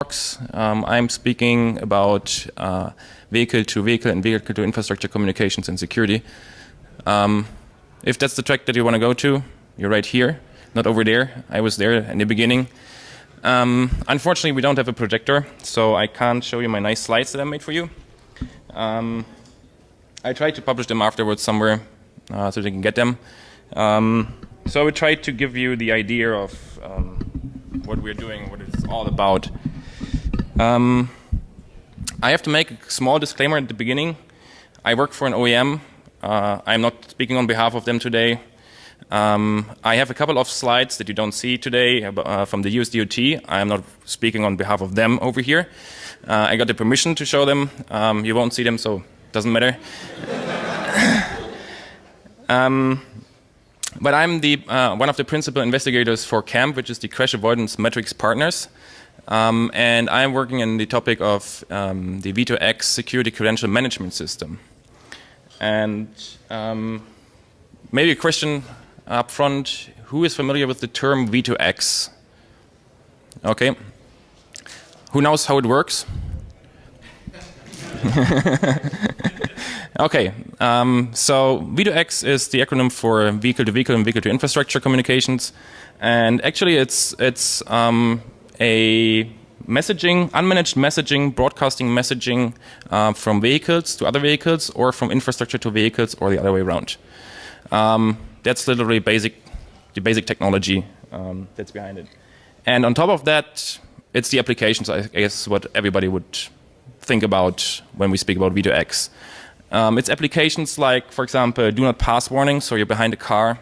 talks. I'm speaking about vehicle-to-vehicle and vehicle-to-infrastructure communications and security. If that's the track that you want to go to, you're right here, not over there. I was there in the beginning. Unfortunately, we don't have a projector, so I can't show you my nice slides that I made for you. I tried to publish them afterwards somewhere so they can get them. So I would try to give you the idea of what we're doing, what it's all about. I have to make a small disclaimer at the beginning. I work for an OEM. I'm not speaking on behalf of them today. I have a couple of slides that you don't see today from the US DOT. I am not speaking on behalf of them over here. I got the permission to show them. You won't see them, so it doesn't matter. But I'm one of the principal investigators for CAMP, which is the Crash Avoidance Metrics Partners. And I'm working on the topic of the V2X Security Credential Management System. And maybe a question up front, who is familiar with the term V2X? Okay. Who knows how it works? Okay, so V2X is the acronym for vehicle-to-vehicle and vehicle-to-infrastructure communications, and actually it's a messaging, unmanaged messaging, broadcasting messaging from vehicles to other vehicles, or from infrastructure to vehicles, or the other way around. That's literally the basic technology that's behind it. And on top of that, it's the applications, I guess, what everybody would think about when we speak about V2X. It's applications like, for example, do not pass warning, so you're behind a car.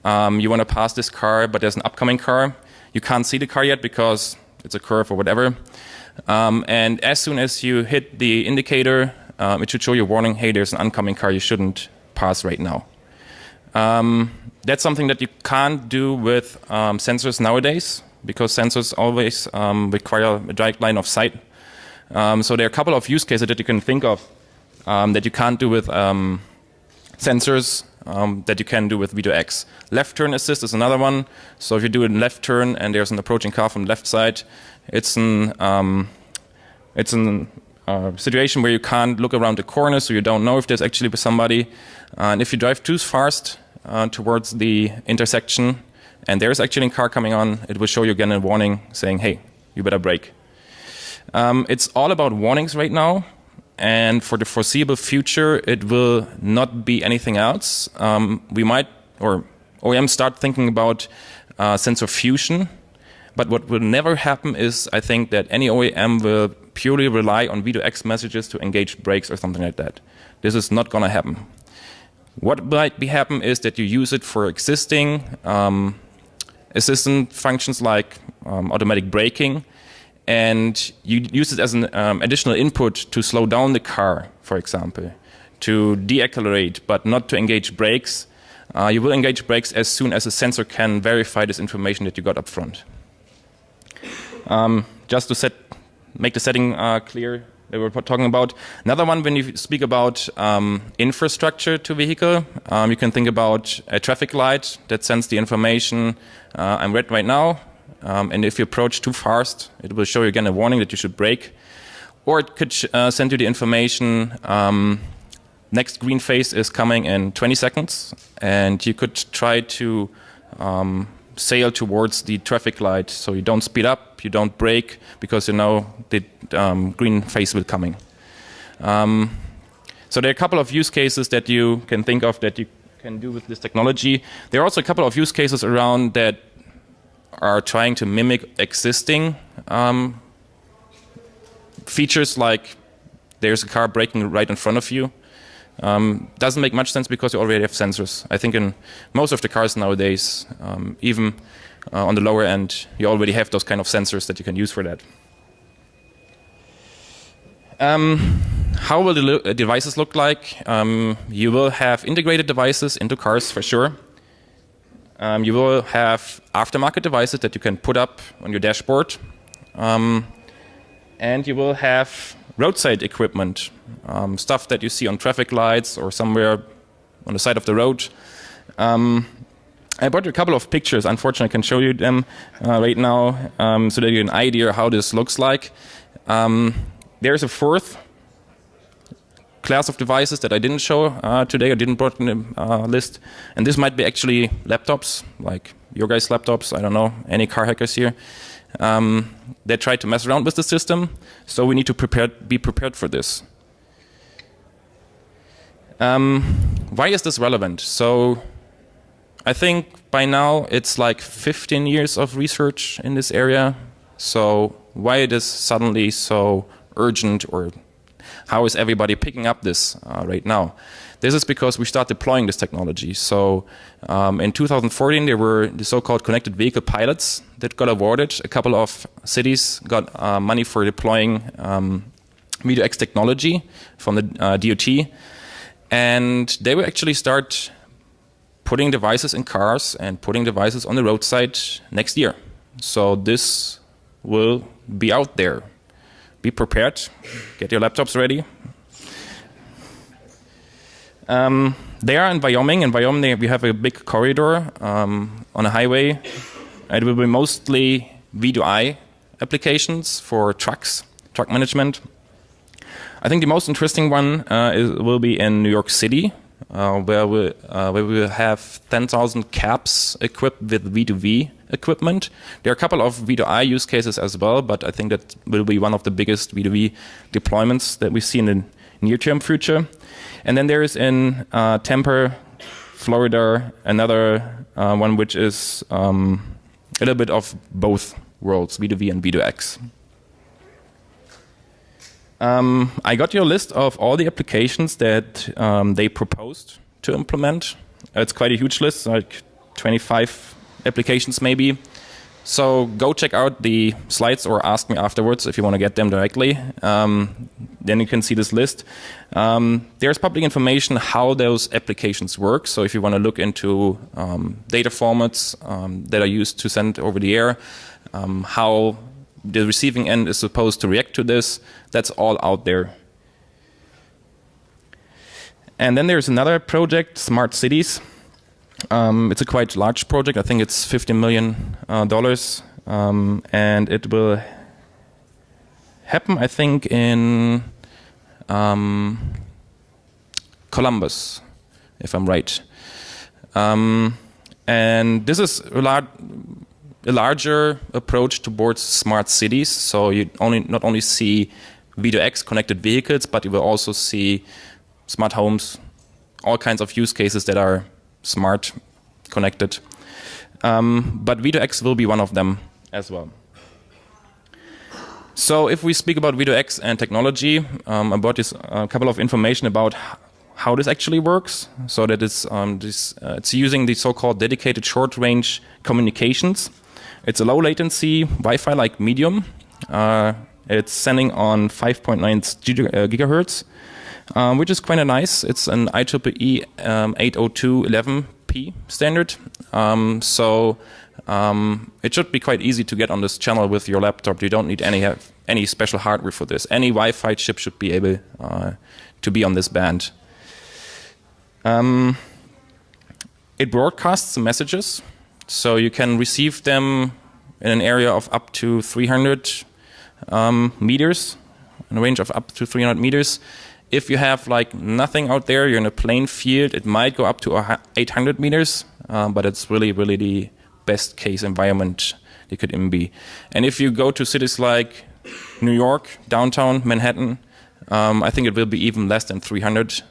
You want to pass this car, but there's an upcoming car. You can't see the car yet because it's a curve or whatever. And as soon as you hit the indicator, it should show you a warning, hey, there's an oncoming car, you shouldn't pass right now. That's something that you can't do with sensors nowadays, because sensors always require a direct line of sight. So there are a couple of use cases that you can think of that you can't do with sensors that you can do with V2X. Left turn assist is another one. So if you do a left turn and there's an approaching car from the left side, it's an situation where you can't look around the corner, so you don't know if there's actually somebody. And if you drive too fast towards the intersection and there's actually a car coming on, it will show you again a warning saying, hey, you better brake. It's all about warnings right now. And for the foreseeable future, it will not be anything else. We might, or OEMs start thinking about sensor fusion. But what will never happen is, I think, that any OEM will purely rely on V2X messages to engage brakes or something like that. This is not going to happen. What might be happen is that you use it for existing assistant functions like automatic braking, and you use it as an additional input to slow down the car, for example, to deaccelerate, but not to engage brakes. You will engage brakes as soon as a sensor can verify this information that you got up front. Just to make the setting clear that we're talking about. Another one, when you speak about infrastructure to vehicle, you can think about a traffic light that sends the information, I'm red right now, and if you approach too fast, it will show you again a warning that you should brake. Or it could send you the information, next green phase is coming in 20 seconds, and you could try to sail towards the traffic light, so you don't speed up, you don't brake, because you know the green phase will coming. So there are a couple of use cases that you can think of that you can do with this technology. There are also a couple of use cases around that are trying to mimic existing features, like there's a car braking right in front of you. Doesn't make much sense because you already have sensors. I think in most of the cars nowadays, even on the lower end, you already have those kind of sensors that you can use for that. How will the devices look like? You will have integrated devices into cars for sure. You will have aftermarket devices that you can put up on your dashboard. And you will have roadside equipment, stuff that you see on traffic lights or somewhere on the side of the road. I brought you a couple of pictures. Unfortunately, I can show you them right now so that you get an idea how this looks like. There's a fourth class of devices that I didn't show today. I didn't brought in the list. And this might be actually laptops, like your guys' laptops. I don't know, any car hackers here. They try to mess around with the system. So we need to be prepared for this. Why is this relevant? So I think by now it's like 15 years of research in this area. So why it is suddenly so urgent, or how is everybody picking up this right now? This is because we start deploying this technology. So in 2014 there were the so-called connected vehicle pilots that got awarded. A couple of cities got money for deploying V2X technology from the DOT. And they will actually start putting devices in cars and putting devices on the roadside next year. So this will be out there. Be prepared. Get your laptops ready. They are in Wyoming. In Wyoming, we have a big corridor on a highway. It will be mostly V2I applications for trucks, truck management. I think the most interesting one will be in New York City, where we will have 10,000 cabs equipped with V2V equipment. There are a couple of V2I use cases as well, but I think that will be one of the biggest V2V deployments that we see in the near-term future. And then there is in Tampa, Florida, another one which is a little bit of both worlds, V2V and V2X. I got your list of all the applications that they proposed to implement. It's quite a huge list, like 25 applications maybe. So go check out the slides or ask me afterwards if you want to get them directly. Then you can see this list. There's public information how those applications work. So if you want to look into data formats that are used to send over the air, how the receiving end is supposed to react to this, that's all out there. And then there's another project, Smart Cities. It's a quite large project. I think it's $50 million. And it will happen, I think, in Columbus, if I'm right. And this is a larger approach towards smart cities. So you not only see V2X connected vehicles, but you will also see smart homes, all kinds of use cases that are smart, connected. But V2X will be one of them as well. So if we speak about V2X and technology, I brought this a couple of information about how this actually works. So that it's using the so-called dedicated short-range communications. It's a low latency Wi-Fi-like medium. It's sending on 5.9 gigahertz, which is quite nice. It's an IEEE 802.11p standard. So it should be quite easy to get on this channel with your laptop. You don't need any special hardware for this. Any Wi-Fi chip should be able to be on this band. It broadcasts messages, so you can receive them in an area of up to 300 meters, in a range of up to 300 meters. If you have like nothing out there, you're in a plain field, it might go up to 800 meters, but it's really, really the best case environment it could even be. And if you go to cities like New York, downtown, Manhattan, I think it will be even less than 300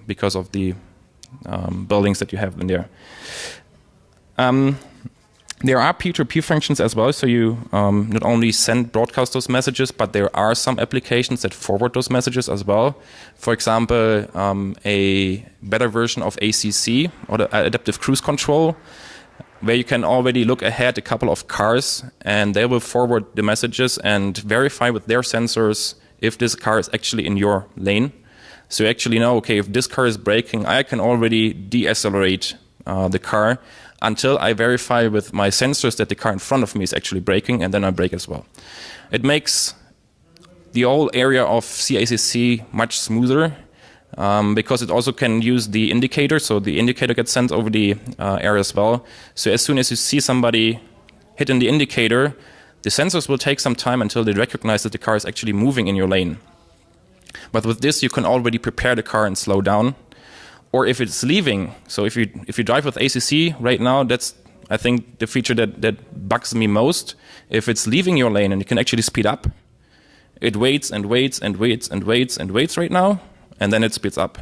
because of the buildings that you have in there. There are peer-to-peer functions as well, so you not only broadcast those messages, but there are some applications that forward those messages as well. For example, a better version of ACC, or the Adaptive Cruise Control, where you can already look ahead a couple of cars, and they will forward the messages and verify with their sensors if this car is actually in your lane. So you actually know, okay, if this car is braking, I can already de-accelerate the car until I verify with my sensors that the car in front of me is actually braking, and then I brake as well. It makes the whole area of CACC much smoother. because it also can use the indicator. So the indicator gets sent over the air as well. So as soon as you see somebody hitting the indicator, the sensors will take some time until they recognize that the car is actually moving in your lane. But with this, you can already prepare the car and slow down. Or if it's leaving, so if you drive with ACC right now, that's, I think, the feature that bugs me most. If it's leaving your lane and you can actually speed up, it waits and waits and waits and waits and waits right now, and then it speeds up.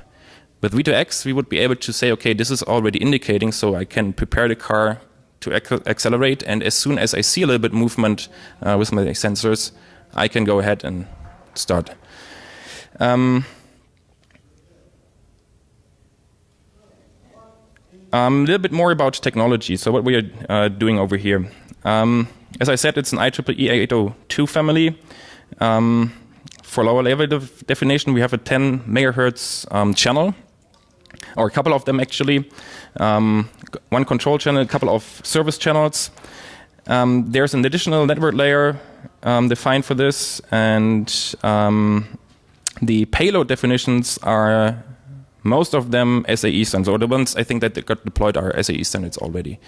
With V2X, we would be able to say, okay, this is already indicating, so I can prepare the car to accelerate, and as soon as I see a little bit with my sensors, I can go ahead and start. A little bit more about technology. So what we are doing over here. As I said, it's an IEEE 802 family. For lower level definition, we have a 10 megahertz channel, or a couple of them actually. One control channel, a couple of service channels. There's an additional network layer defined for this, and the payload definitions are most of them SAE standards, or the ones I think that got deployed are SAE standards already.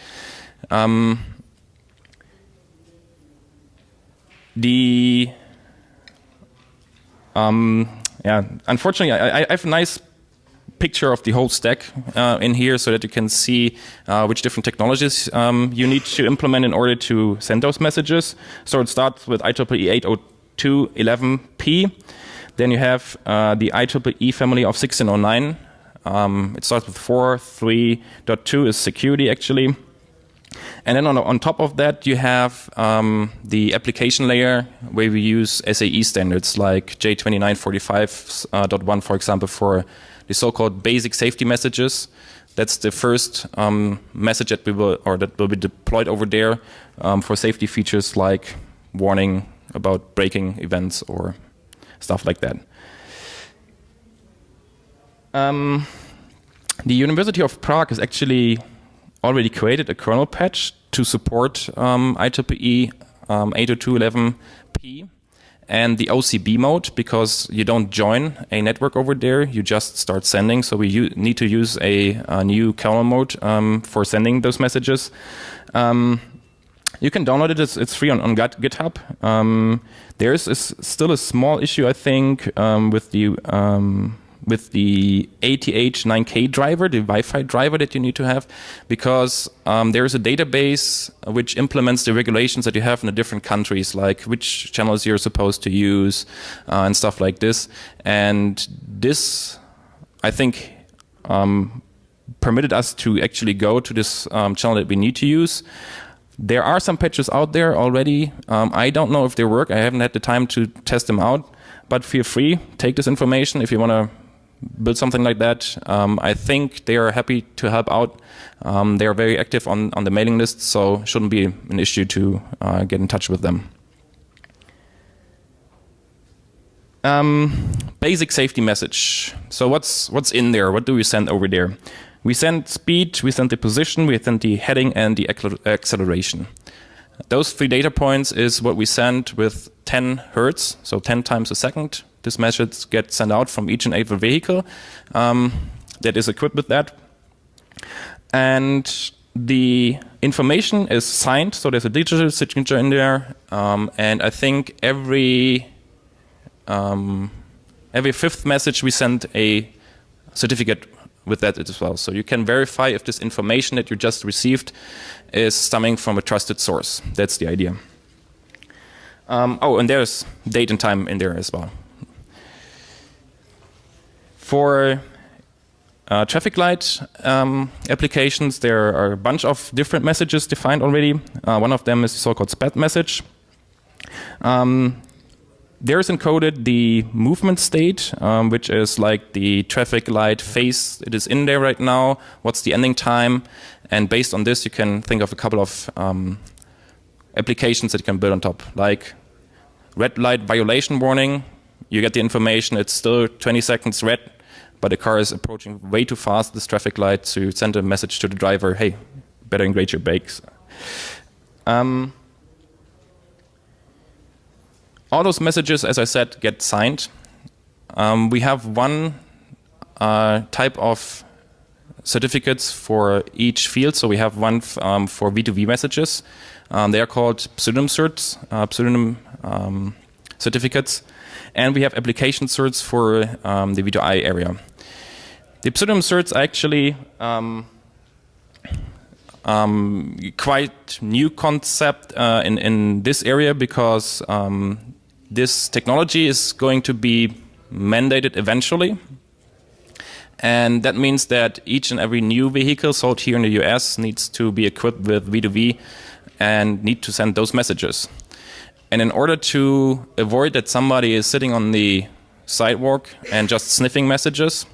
Unfortunately, I have a nice picture of the whole stack in here so that you can see which different technologies you need to implement in order to send those messages. So it starts with IEEE 802.11p. Then you have the IEEE family of 1609. It starts with 4, 3.2 is security actually. And then on top of that, you have the application layer where we use SAE standards like J2945.1, for example, for the so-called basic safety messages. That's the first message that will be deployed over there for safety features like warning about braking events or stuff like that. The University of Prague has actually already created a kernel patch to support IEEE 802.11p and the OCB mode, because you don't join a network over there, you just start sending. So we need to use a new kernel mode for sending those messages. You can download it, it's free on GitHub. There is still a small issue, I think, with the ATH9K driver, the Wi-Fi driver that you need to have, because there is a database which implements the regulations that you have in the different countries, like which channels you're supposed to use and stuff like this. And this, I think, permitted us to actually go to this channel that we need to use. There are some patches out there already. I don't know if they work. I haven't had the time to test them out, but feel free, take this information if you want to build something like that. I think they are happy to help out. They are very active on the mailing list, so shouldn't be an issue to get in touch with them. Basic safety message. So what's in there? What do we send over there? We send speed, we send the position, we send the heading, and the acceleration. Those 3 data points is what we send with 10 hertz, so 10 times a second. This message gets sent out from each and every vehicle that is equipped with that. And the information is signed, so there's a digital signature in there. And I think every 5th message we send a certificate with that as well. So you can verify if this information that you just received is coming from a trusted source. That's the idea. And there's date and time in there as well. For traffic light applications, there are a bunch of different messages defined already. One of them is the so-called SPAT message. There's encoded the movement state, which is like the traffic light phase. It is in there right now. What's the ending time? And based on this, you can think of a couple of applications that you can build on top, like red light violation warning. You get the information, it's still 20 seconds red, but the car is approaching way too fast, this traffic light, to send a message to the driver, hey, better engage your brakes. All those messages, as I said, get signed. We have one type of certificates for each field. So we have one for V2V messages. They are called pseudonym certs, certificates. And we have application certs for the V2I area. The pseudonym certs are actually quite new concept in this area, because this technology is going to be mandated eventually. And that means that each and every new vehicle sold here in the US needs to be equipped with V2V and need to send those messages. And in order to avoid that somebody is sitting on the sidewalk and just sniffing messages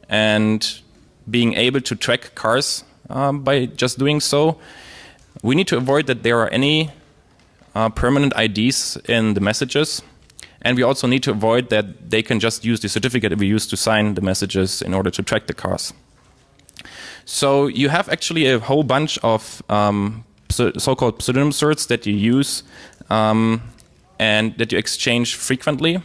and being able to track cars by just doing so, we need to avoid that there are any permanent IDs in the messages. And we also need to avoid that they can just use the certificate we use to sign the messages in order to track the cars. So you have actually a whole bunch of so-called pseudonym certs that you use and that you exchange frequently.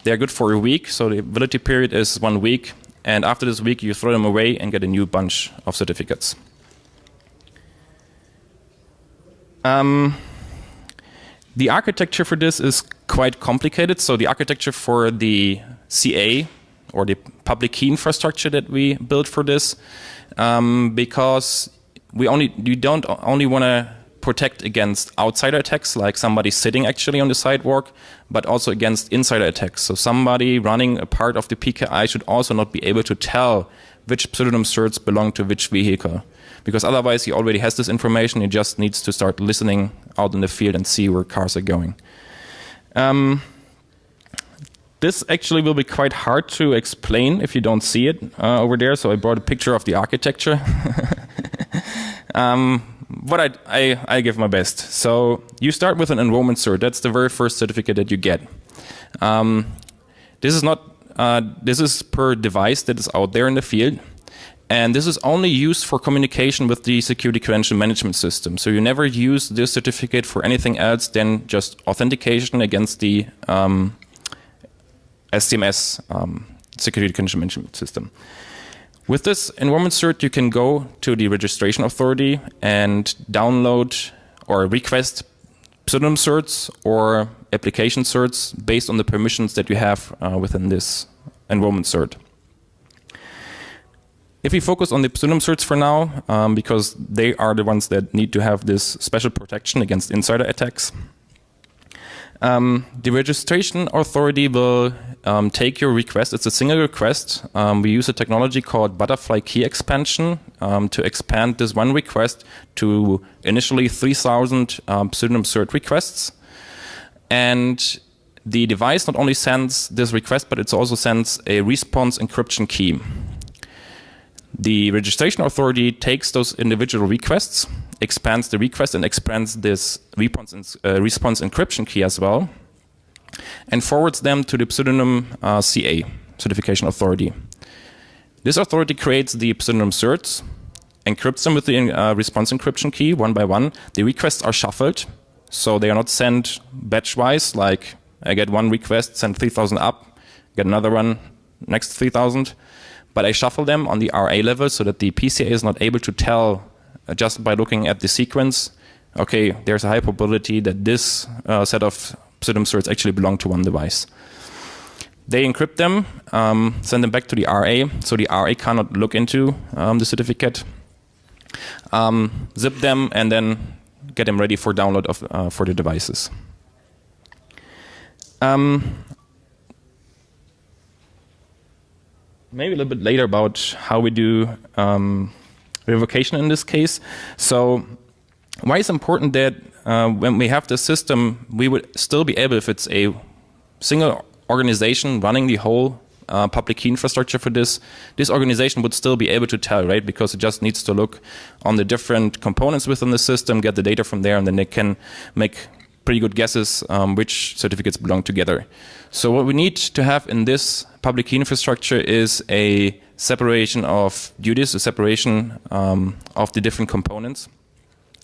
They're good for a week, so the validity period is 1 week. And after this week, you throw them away and get a new bunch of certificates. The architecture for this is quite complicated. So the architecture for the CA, or the public key infrastructure that we built for this, because you don't only want to protect against outsider attacks, like somebody sitting actually on the sidewalk, but also against insider attacks. So somebody running a part of the PKI should also not be able to tell which pseudonym certs belong to which vehicle, because otherwise he already has this information. He just needs to start listening out in the field and see where cars are going. This actually will be quite hard to explain if you don't see it over there, so I brought a picture of the architecture. But I give my best. So you start with an enrollment cert. That's the very first certificate that you get. This is per device that is out there in the field. And this is only used for communication with the security credential management system. So you never use this certificate for anything else than just authentication against the SCMS, security credential management system. With this enrollment cert, you can go to the registration authority and download or request pseudonym certs or application certs based on the permissions that you have within this enrollment cert. If we focus on the pseudonym certs for now, because they are the ones that need to have this special protection against insider attacks, the registration authority will take your request. It's a single request. We use a technology called butterfly key expansion to expand this one request to initially 3,000 pseudonym cert requests. And the device not only sends this request, but it also sends a response encryption key. The registration authority takes those individual requests, expands the request, and expands this response encryption key as well, and forwards them to the pseudonym CA, certification authority. This authority creates the pseudonym certs, encrypts them with the response encryption key one by one. The requests are shuffled, so they are not sent batch-wise, like I get one request, send 3,000 up, get another one, next 3,000. But I shuffle them on the RA level so that the PCA is not able to tell just by looking at the sequence, okay, there's a high probability that this set of pseudonym certs actually belong to one device. They encrypt them, send them back to the RA, so the RA cannot look into the certificate, zip them, and then get them ready for download for the devices. Maybe a little bit later about how we do revocation in this case. So why is it important that when we have the system, we would still be able, if it's a single organization running the whole public key infrastructure for this organization would still be able to tell, right? Because it just needs to look on the different components within the system, get the data from there, and then they can make pretty good guesses which certificates belong together. So what we need to have in this public key infrastructure is a separation of duties, a separation of the different components.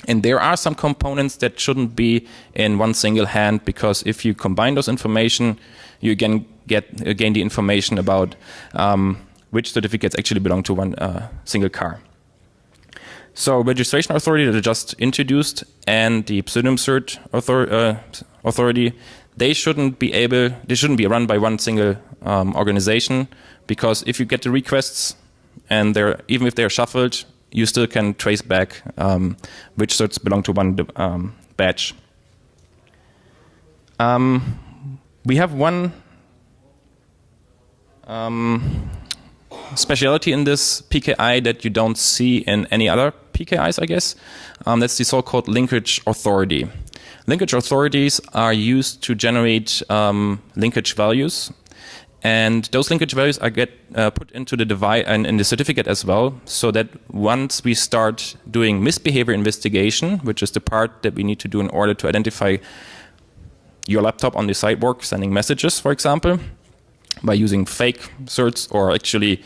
And there are some components that shouldn't be in one single hand, because if you combine those information, you again gain the information about which certificates actually belong to one single car. So registration authority that I just introduced and the pseudonym cert authority, they shouldn't be run by one single organization, because if you get the requests and even if they're shuffled, you still can trace back which certs belong to one batch. We have one speciality in this PKI that you don't see in any other PKIs, I guess. That's the so-called linkage authority. Linkage authorities are used to generate linkage values, and those linkage values are put into the device and in the certificate as well, so that once we start doing misbehavior investigation, which is the part that we need to do in order to identify your laptop on the sidewalk sending messages, for example, by using fake certs or actually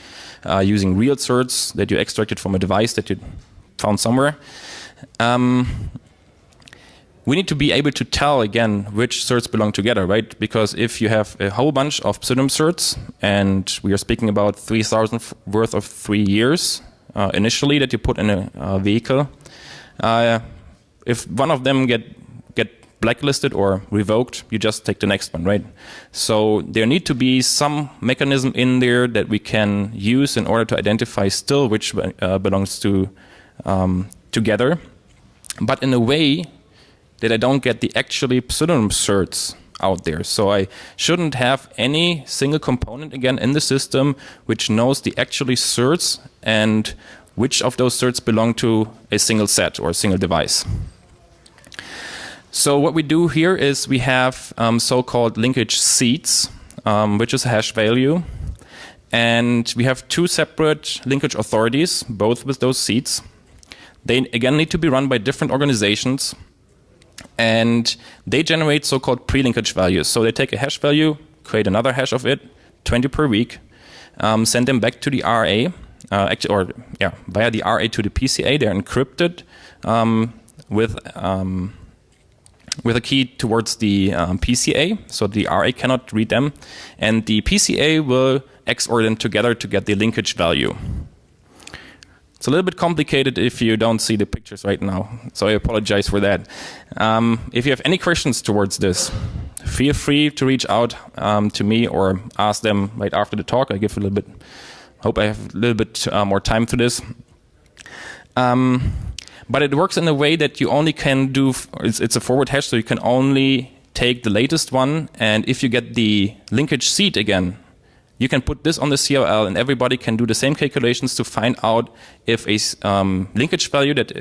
using real certs that you extracted from a device that you found somewhere. We need to be able to tell again which certs belong together, right? Because if you have a whole bunch of pseudonym certs, and we are speaking about 3,000 worth of 3 years initially that you put in a vehicle, if one of them get blacklisted or revoked, you just take the next one, right? So there need to be some mechanism in there that we can use in order to identify still which belongs to together, but in a way that I don't get the actually pseudonym certs out there. So I shouldn't have any single component again in the system which knows the actually certs and which of those certs belong to a single set or a single device. So what we do here is we have so-called linkage seeds, which is a hash value. And we have two separate linkage authorities, both with those seeds. They, again, need to be run by different organizations. And they generate so-called pre-linkage values. So they take a hash value, create another hash of it, 20 per week, send them back to the RA, via the RA to the PCA. They're encrypted with a key towards the PCA, so the RA cannot read them, and the PCA will XOR them together to get the linkage value. It's a little bit complicated if you don't see the pictures right now, so I apologize for that. If you have any questions towards this, feel free to reach out to me or ask them right after the talk. I give a little bit, hope I have a little bit more time for this. But it works in a way that you only can do, it's a forward hash, so you can only take the latest one, and if you get the linkage seed again, you can put this on the CLL and everybody can do the same calculations to find out if a linkage value that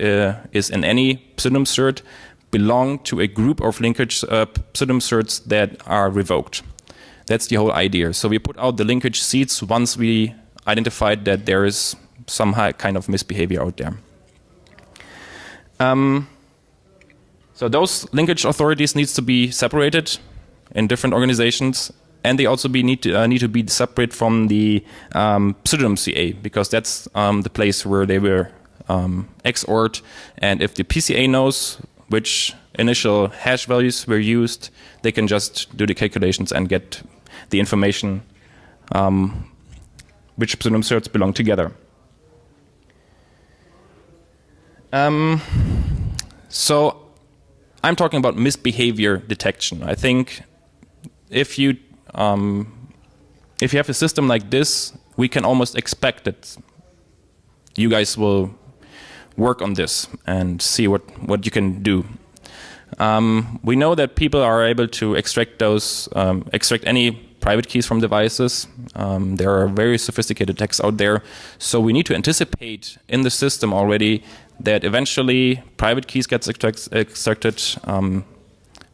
is in any pseudonym cert belong to a group of linkage pseudonym certs that are revoked. That's the whole idea. So we put out the linkage seeds once we identified that there is some kind of misbehavior out there. So those linkage authorities needs to be separated in different organizations, and they also need to be separate from the pseudonym CA, because that's the place where they were XOR'd, and if the PCA knows which initial hash values were used, they can just do the calculations and get the information which pseudonym certs belong together. So I'm talking about misbehavior detection. I think if you have a system like this, we can almost expect that you guys will work on this and see what you can do. We know that people are able to extract any private keys from devices. There are very sophisticated attacks out there, so we need to anticipate in the system already that eventually private keys get extracted,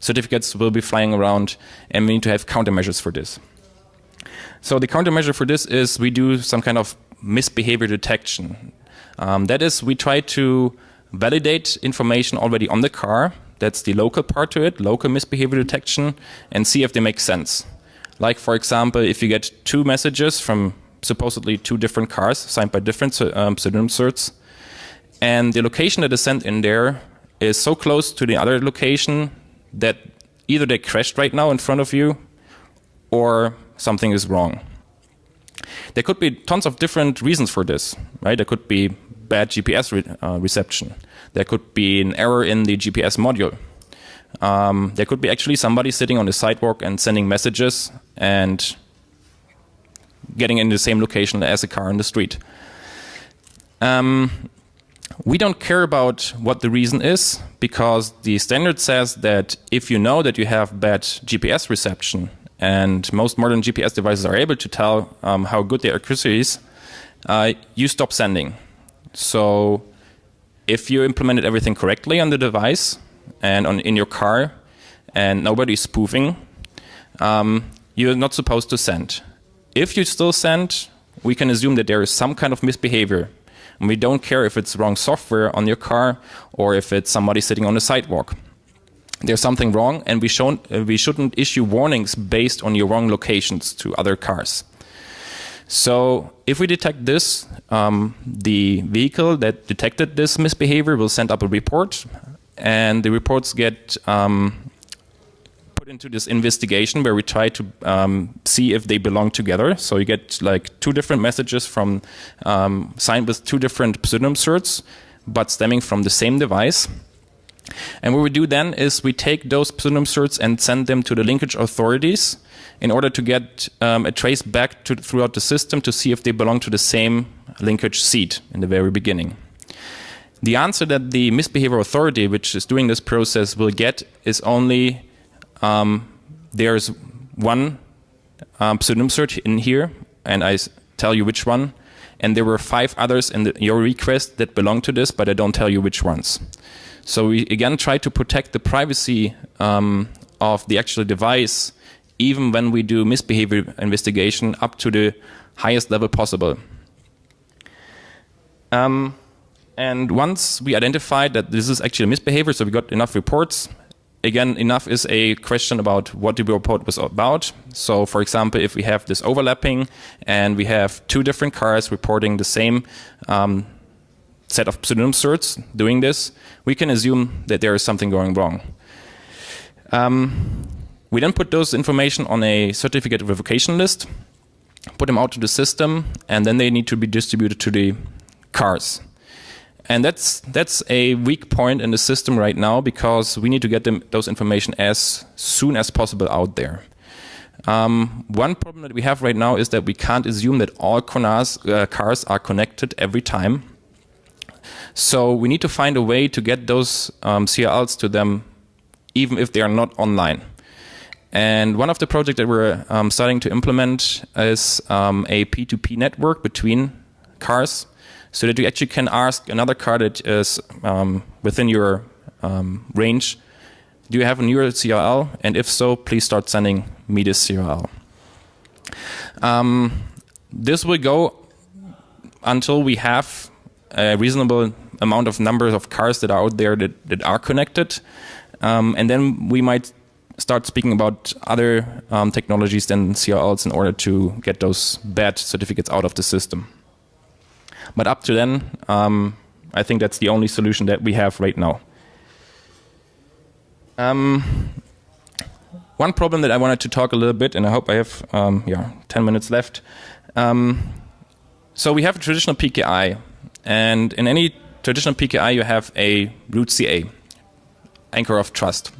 certificates will be flying around, and we need to have countermeasures for this. So the countermeasure for this is we do some kind of misbehavior detection. That is, we try to validate information already on the car. That's the local part to it, local misbehavior detection, and see if they make sense. Like, for example, if you get 2 messages from supposedly 2 different cars signed by different pseudonym certs, and the location that is sent in there is so close to the other location that either they crashed right now in front of you or something is wrong. There could be tons of different reasons for this, right? There could be bad GPS reception. There could be an error in the GPS module. There could be actually somebody sitting on the sidewalk and sending messages and getting in the same location as a car in the street. We don't care about what the reason is, because the standard says that if you know that you have bad GPS reception, and most modern GPS devices are able to tell how good their accuracy is, you stop sending. So if you implemented everything correctly on the device and in your car, and nobody's spoofing, you're not supposed to send. If you still send, we can assume that there is some kind of misbehavior. And we don't care if it's wrong software on your car or if it's somebody sitting on the sidewalk. There's something wrong, and we shouldn't issue warnings based on your wrong locations to other cars. So if we detect this, the vehicle that detected this misbehavior will send up a report, and the reports get put into this investigation where we try to see if they belong together. So you get like 2 different messages from signed with 2 different pseudonym certs, but stemming from the same device. And what we do then is we take those pseudonym certs and send them to the linkage authorities in order to get a trace back throughout the system to see if they belong to the same linkage seed in the very beginning. The answer that the misbehavior authority, which is doing this process, will get is only there's one pseudonym cert in here, and I tell you which one, and there were 5 others in your request that belong to this, but I don't tell you which ones. So we again try to protect the privacy of the actual device, even when we do misbehavior investigation up to the highest level possible. And once we identified that this is actually a misbehavior, so we got enough reports. Again, enough is a question about what the report was about. So for example, if we have this overlapping and we have 2 different cars reporting the same set of pseudonym certs doing this, we can assume that there is something going wrong. We then put those information on a certificate revocation list, put them out to the system, and then they need to be distributed to the cars. And that's a weak point in the system right now, because we need to get those information as soon as possible out there. One problem that we have right now is that we can't assume that all cars are connected every time. So we need to find a way to get those CLLs to them even if they are not online. And one of the projects that we're starting to implement is a P2P network between cars, so that you actually can ask another car that is within your range, do you have a newer CLL? And if so, please start sending me this CLL. This will go until we have a reasonable amount of numbers of cars that are out there that are connected. And then we might start speaking about other technologies than CLLs in order to get those bad certificates out of the system. But up to then, I think that's the only solution that we have right now. One problem that I wanted to talk a little bit, and I hope I have 10 minutes left. So we have a traditional PKI, and in any traditional PKI you have a root CA, anchor of trust.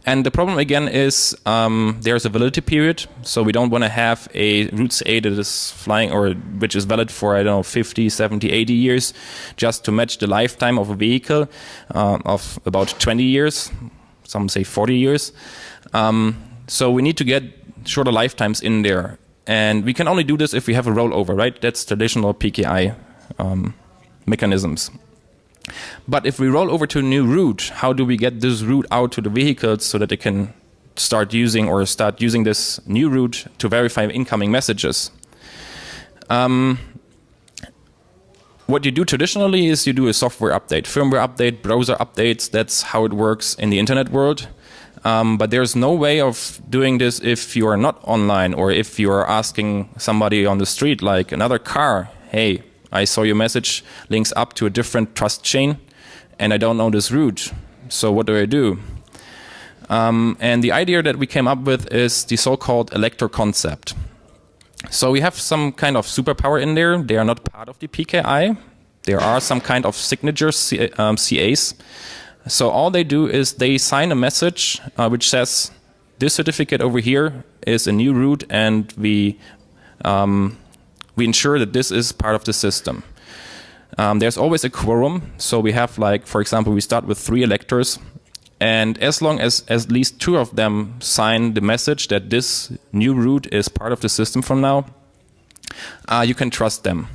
And the problem again is there's a validity period, so we don't want to have a root CA that is flying or which is valid for, I don't know, 50, 70, 80 years, just to match the lifetime of a vehicle of about 20 years, some say 40 years. So we need to get shorter lifetimes in there. And we can only do this if we have a rollover, right? That's traditional PKI mechanisms. But if we roll over to a new route, how do we get this route out to the vehicles so that they can start using this new route to verify incoming messages? What you do traditionally is you do a software update, firmware update, browser updates. That's how it works in the internet world. But there's no way of doing this if you are not online, or if you are asking somebody on the street, like another car, hey, I saw your message links up to a different trust chain, and I don't know this route. So what do I do? And the idea that we came up with is the so-called elector concept. So we have some kind of superpower in there. They are not part of the PKI. There are some kind of signature CAs. So all they do is they sign a message which says, this certificate over here is a new root, and we ensure that this is part of the system. There's always a quorum. So we have, like, for example, we start with 3 electors. And as long as at least 2 of them sign the message that this new root is part of the system from now, you can trust them.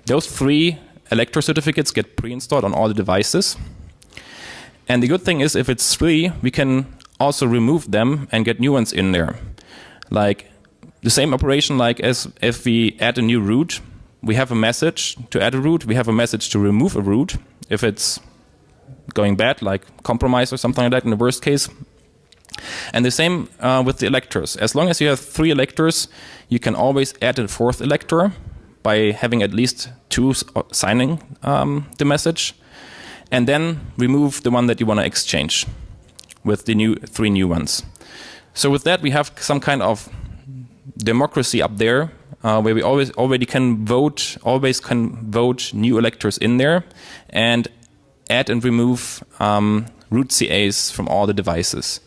Those 3 elector certificates get pre-installed on all the devices. And the good thing is, if it's 3, we can also remove them and get new ones in there. Like the same operation, like as if we add a new root, we have a message to add a root, we have a message to remove a root if it's going bad, like compromise or something like that in the worst case. And the same with the electors. As long as you have 3 electors, you can always add a 4th elector by having at least 2 signing the message, and then remove the one that you want to exchange with the 3 new ones. So with that, we have some kind of democracy up there, where we always can vote new electors in there, and add and remove root CAs from all the devices.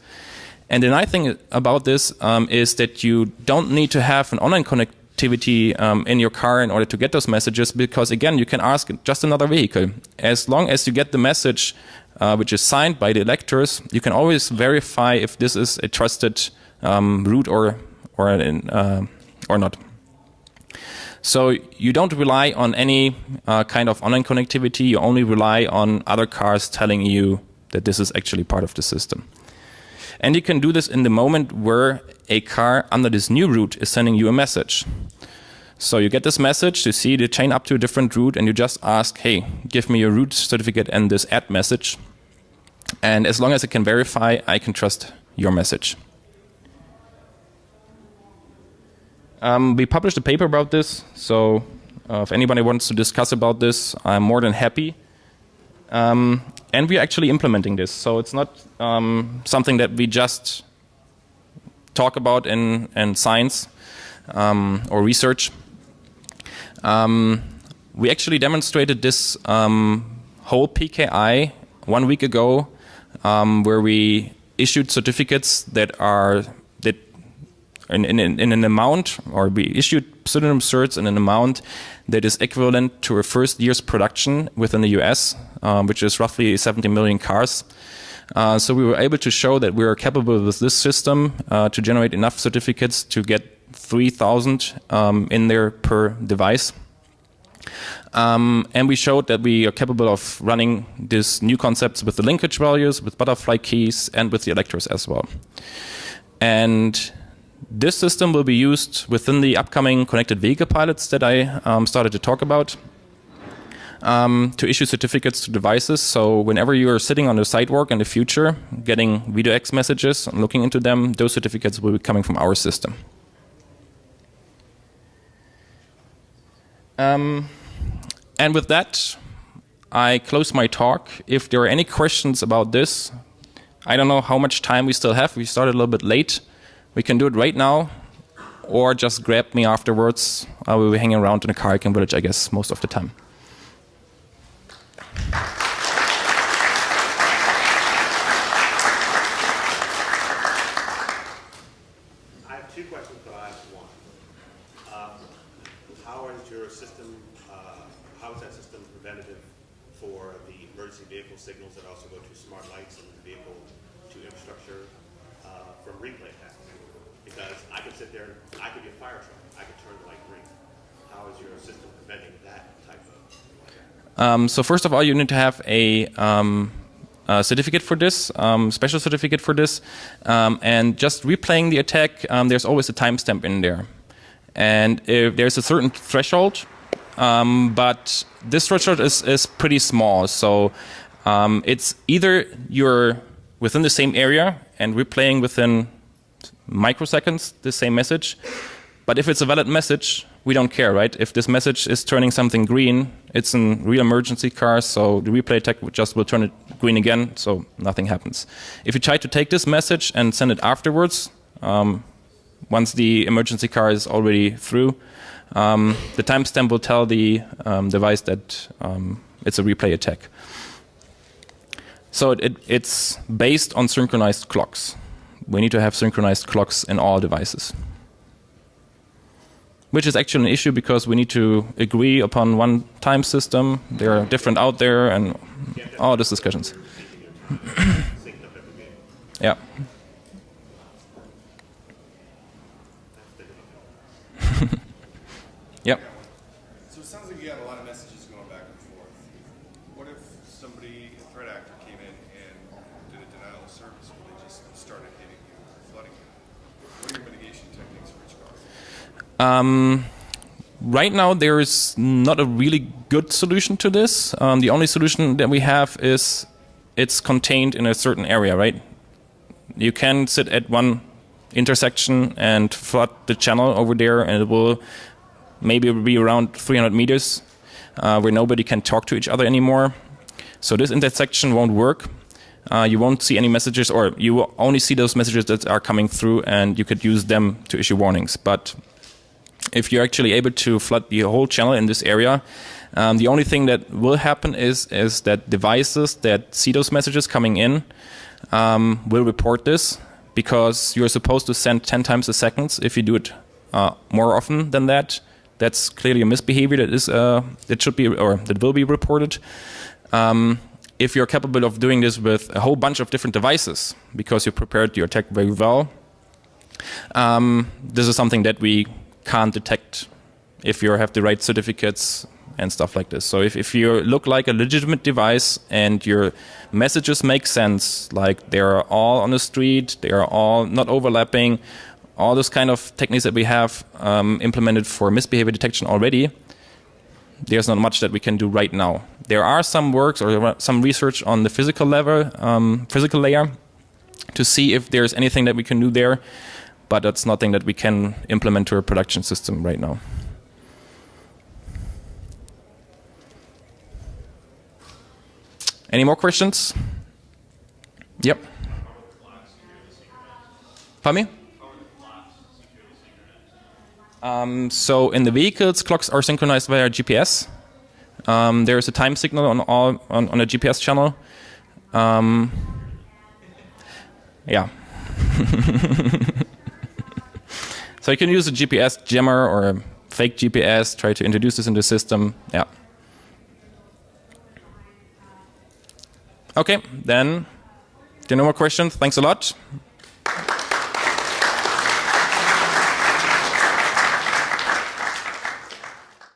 And the nice thing about this is that you don't need to have an online connectivity in your car in order to get those messages, because again, you can ask just another vehicle. As long as you get the message which is signed by the electors, you can always verify if this is a trusted root or not. So you don't rely on any kind of online connectivity. You only rely on other cars telling you that this is actually part of the system. And you can do this in the moment where a car under this new root is sending you a message. So you get this message, you see the chain up to a different root, and you just ask, hey, give me your root certificate and this add message. And as long as I can verify, I can trust your message. We published a paper about this, so if anybody wants to discuss about this, I'm more than happy. And we're actually implementing this, so it's not something that we just talk about in science or research. We actually demonstrated this whole PKI 1 week ago, where we issued certificates that are in an amount, or we issued pseudonym certs in an amount that is equivalent to a first year's production within the US, which is roughly 70 million cars. So we were able to show that we are capable with this system to generate enough certificates to get 3,000 in there per device. And we showed that we are capable of running these new concepts with the linkage values, with butterfly keys, and with the electors as well. And this system will be used within the upcoming connected vehicle pilots that I started to talk about, to issue certificates to devices. So whenever you are sitting on the sidewalk in the future, getting V2X messages and looking into them, those certificates will be coming from our system. And with that, I close my talk. If there are any questions about this, I don't know how much time we still have. We started a little bit late. We can do it right now, or just grab me afterwards. I will be hanging around in the car village, I guess, most of the time. I have 2 questions, but I have 1. How is your system? How is that system preventative for the emergency vehicle signals that also go to smart lights and the vehicle to infrastructure from replay attacks? Because I could sit there, I could be a fire truck, I could turn the light green. How is your system preventing that type of? So first of all, you need to have a certificate for this, special certificate for this, and just replaying the attack. There's always a timestamp in there, and if there's a certain threshold, but this threshold is pretty small. So it's either you're within the same area and replaying within microseconds the same message, but if it's a valid message, we don't care, right? If this message is turning something green, it's a real emergency car, so the replay attack will turn it green again, so nothing happens. If you try to take this message and send it afterwards, once the emergency car is already through, the timestamp will tell the device that it's a replay attack. So it's based on synchronized clocks. We need to have synchronized clocks in all devices. Which is actually an issue because we need to agree upon one time system. There are different out there and all these discussions. Yeah. Yep. So it sounds like you got a lot of messages going back and forth. What if somebody, a threat actor, came in and did a denial of service where they just started hitting you, flooding you? What are your mitigation techniques for each car? Right now, there is not a really good solution to this. The only solution that we have is it's contained in a certain area, right? You can sit at one intersection and flood the channel over there, and it will maybe be around 300 meters where nobody can talk to each other anymore. So this intersection won't work. You won't see any messages, or you will only see those messages that are coming through, and you could use them to issue warnings. But if you're actually able to flood the whole channel in this area, the only thing that will happen is that devices that see those messages coming in will report this, because you're supposed to send 10 times a second. If you do it more often than that, that's clearly a misbehavior that should be, or that will be reported. If you're capable of doing this with a whole bunch of different devices, because you prepared your attack very well, this is something that we can't detect if you have the right certificates and stuff like this. So if you look like a legitimate device and your messages make sense, like they're all on the street, they are all not overlapping, all those kind of techniques that we have implemented for misbehavior detection already, there's not much that we can do right now. There are some works or some research on the physical level, physical layer, to see if there's anything that we can do there, but that's nothing that we can implement to a production system right now. Any more questions? Yep. Pardon me? So in the vehicles, clocks are synchronized via GPS. There is a time signal on a GPS channel. Yeah. So you can use a GPS jammer or a fake GPS, try to introduce this in the system. Yeah. Okay, then, there are no more questions. Thanks a lot.